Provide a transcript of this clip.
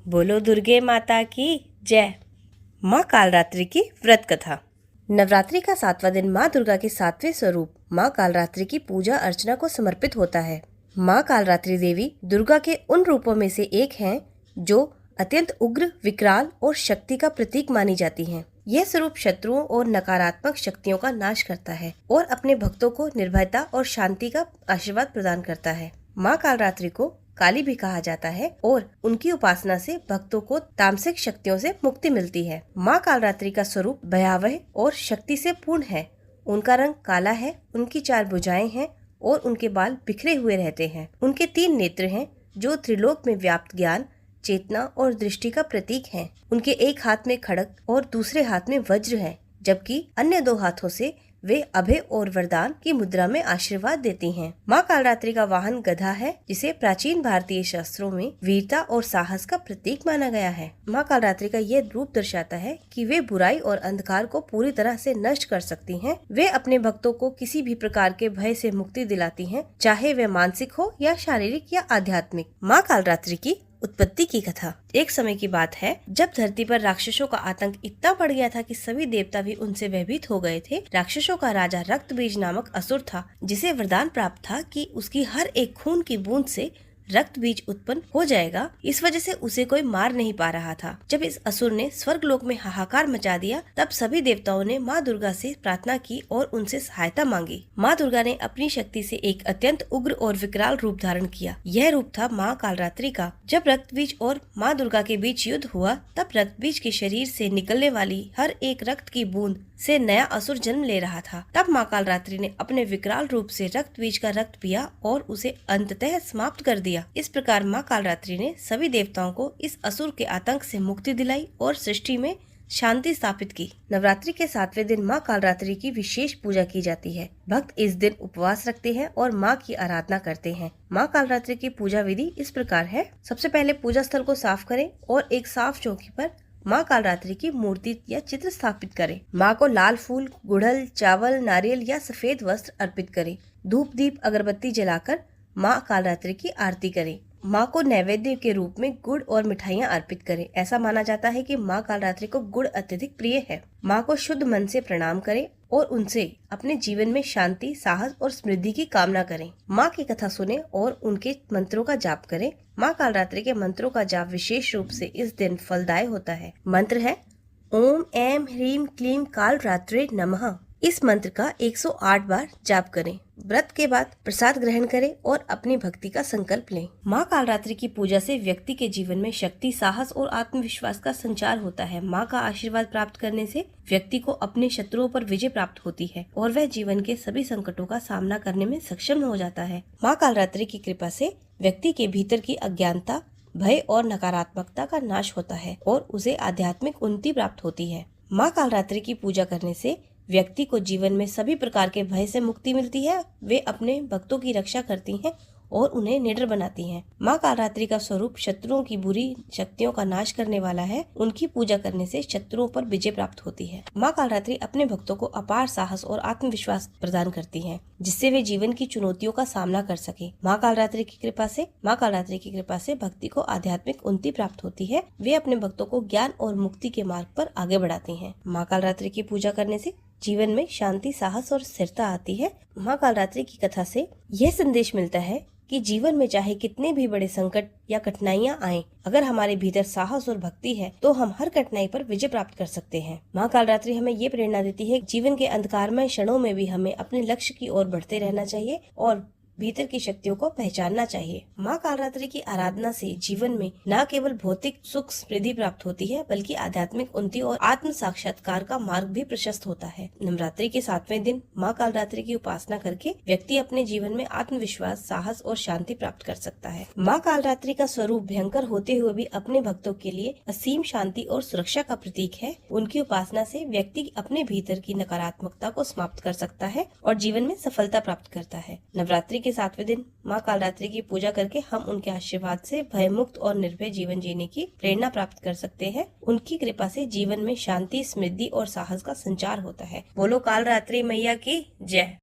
बोलो दुर्गे माता की जय। माँ कालरात्रि की व्रत कथा। नवरात्रि का 7वां दिन माँ दुर्गा के 7वें स्वरूप माँ कालरात्रि की पूजा अर्चना को समर्पित होता है। माँ कालरात्रि देवी दुर्गा के उन रूपों में से एक हैं जो अत्यंत उग्र, विकराल और शक्ति का प्रतीक मानी जाती हैं। यह स्वरूप शत्रुओं और नकारात्मक शक्तियों का नाश करता है और अपने भक्तों को निर्भयता और शांति का आशीर्वाद प्रदान करता है। माँ कालरात्रि को काली भी कहा जाता है और उनकी उपासना से भक्तों को तामसिक शक्तियों से मुक्ति मिलती है। माँ कालरात्रि का स्वरूप भयावह और शक्ति से पूर्ण है। उनका रंग काला है, उनकी 4 भुजाएं हैं और उनके बाल बिखरे हुए रहते हैं। उनके 3 नेत्र हैं जो त्रिलोक में व्याप्त ज्ञान, चेतना और दृष्टि का प्रतीक हैं। उनके एक हाथ में खड्ग और दूसरे हाथ में वज्र है, जबकि अन्य 2 हाथों से वे अभय और वरदान की मुद्रा में आशीर्वाद देती हैं। माँ कालरात्रि का वाहन गधा है, जिसे प्राचीन भारतीय शास्त्रों में वीरता और साहस का प्रतीक माना गया है। माँ कालरात्रि का यह रूप दर्शाता है कि वे बुराई और अंधकार को पूरी तरह से नष्ट कर सकती हैं। वे अपने भक्तों को किसी भी प्रकार के भय से मुक्ति दिलाती हैं, चाहे वे मानसिक हो या शारीरिक या आध्यात्मिक। माँ कालरात्रि की उत्पत्ति की कथा। एक समय की बात है जब धरती पर राक्षसों का आतंक इतना बढ़ गया था कि सभी देवता भी उनसे भयभीत हो गए थे। राक्षसों का राजा रक्तबीज नामक असुर था, जिसे वरदान प्राप्त था कि उसकी हर एक खून की बूंद से रक्त बीज उत्पन्न हो जाएगा। इस वजह से उसे कोई मार नहीं पा रहा था। जब इस असुर ने स्वर्गलोक में हाहाकार मचा दिया, तब सभी देवताओं ने माँ दुर्गा से प्रार्थना की और उनसे सहायता मांगी। माँ दुर्गा ने अपनी शक्ति से एक अत्यंत उग्र और विकराल रूप धारण किया। यह रूप था माँ कालरात्रि का। जब रक्त बीज और माँ दुर्गा के बीच युद्ध हुआ, तब रक्त बीज के शरीर से निकलने वाली हर एक रक्त की बूंद से नया असुर जन्म ले रहा था। तब माँ कालरात्रि ने अपने विकराल रूप से रक्त बीज का रक्त पिया और उसे अंततः समाप्त कर दिया। इस प्रकार माँ कालरात्रि ने सभी देवताओं को इस असुर के आतंक से मुक्ति दिलाई और सृष्टि में शांति स्थापित की। नवरात्रि के 7वें दिन माँ कालरात्रि की विशेष पूजा की जाती है। भक्त इस दिन उपवास रखते हैं और माँ की आराधना करते हैं। माँ कालरात्रि की पूजा विधि इस प्रकार है। सबसे पहले पूजा स्थल को साफ करें और एक साफ चौकी पर माँ कालरात्रि की मूर्ति या चित्र स्थापित करें। माँ को लाल फूल, गुड़हल, चावल, नारियल या सफेद वस्त्र अर्पित करें। धूप, दीप, अगरबत्ती जलाकर माँ कालरात्रि की आरती करें। माँ को नैवेद्य के रूप में गुड़ और मिठाइयाँ अर्पित करें। ऐसा माना जाता है कि माँ कालरात्रि को गुड़ अत्यधिक प्रिय है। माँ को शुद्ध मन से प्रणाम करें और उनसे अपने जीवन में शांति, साहस और समृद्धि की कामना करें। माँ की कथा सुने और उनके मंत्रों का जाप करें। माँ कालरात्रि के मंत्रों का जाप विशेष रूप से इस दिन फलदायी होता है। मंत्र है ओम ऐं ह्रीं क्लीं कालरात्रे नमः। इस मंत्र का 108 बार जाप करें। व्रत के बाद प्रसाद ग्रहण करें और अपनी भक्ति का संकल्प लें। माँ कालरात्रि की पूजा से व्यक्ति के जीवन में शक्ति, साहस और आत्मविश्वास का संचार होता है। माँ का आशीर्वाद प्राप्त करने से व्यक्ति को अपने शत्रुओं पर विजय प्राप्त होती है और वह जीवन के सभी संकटों का सामना करने में सक्षम हो जाता है। माँ कालरात्रि की कृपा से व्यक्ति के भीतर की अज्ञानता, भय और नकारात्मकता का नाश होता है और उसे आध्यात्मिक उन्नति प्राप्त होती है। माँ कालरात्रि की पूजा करने से व्यक्ति को जीवन में सभी प्रकार के भय से मुक्ति मिलती है। वे अपने भक्तों की रक्षा करती हैं और उन्हें निडर बनाती हैं। माँ कालरात्रि का स्वरूप शत्रुओं की बुरी शक्तियों का नाश करने वाला है। उनकी पूजा करने से शत्रुओं पर विजय प्राप्त होती है। माँ कालरात्रि अपने भक्तों को अपार साहस और आत्मविश्वास प्रदान करती हैं, जिससे वे जीवन की चुनौतियों का सामना कर सके। माँ कालरात्रि की कृपा से भक्ति को आध्यात्मिक उन्नति प्राप्त होती है। वे अपने भक्तों को ज्ञान और मुक्ति के मार्ग पर आगे बढ़ाती हैं। माँ कालरात्रि की पूजा करने से जीवन में शांति, साहस और स्थिरता आती है। माँ कालरात्रि की कथा से यह संदेश मिलता है कि जीवन में चाहे कितने भी बड़े संकट या कठिनाइयाँ आएं, अगर हमारे भीतर साहस और भक्ति है तो हम हर कठिनाई पर विजय प्राप्त कर सकते हैं। माँ कालरात्रि हमें ये प्रेरणा देती है कि जीवन के अंधकारमय क्षणों में भी हमें अपने लक्ष्य की ओर बढ़ते रहना चाहिए और भीतर की शक्तियों को पहचानना चाहिए। माँ कालरात्रि की आराधना से जीवन में न केवल भौतिक सुख समृद्धि प्राप्त होती है, बल्कि आध्यात्मिक उन्नति और आत्म साक्षात्कार का मार्ग भी प्रशस्त होता है। नवरात्रि के 7वें दिन माँ कालरात्रि की उपासना करके व्यक्ति अपने जीवन में आत्मविश्वास, साहस और शांति प्राप्त कर सकता है। माँ कालरात्रि का स्वरूप भयंकर होते हुए भी अपने भक्तों के लिए असीम शांति और सुरक्षा का प्रतीक है। उनकी उपासना से व्यक्ति अपने भीतर की नकारात्मकता को समाप्त कर सकता है और जीवन में सफलता प्राप्त करता है। नवरात्रि के 7वें दिन माँ कालरात्रि की पूजा करके हम उनके आशीर्वाद से भयमुक्त और निर्भय जीवन जीने की प्रेरणा प्राप्त कर सकते हैं। उनकी कृपा से जीवन में शांति, समृद्धि और साहस का संचार होता है। बोलो कालरात्रि मैया की जय।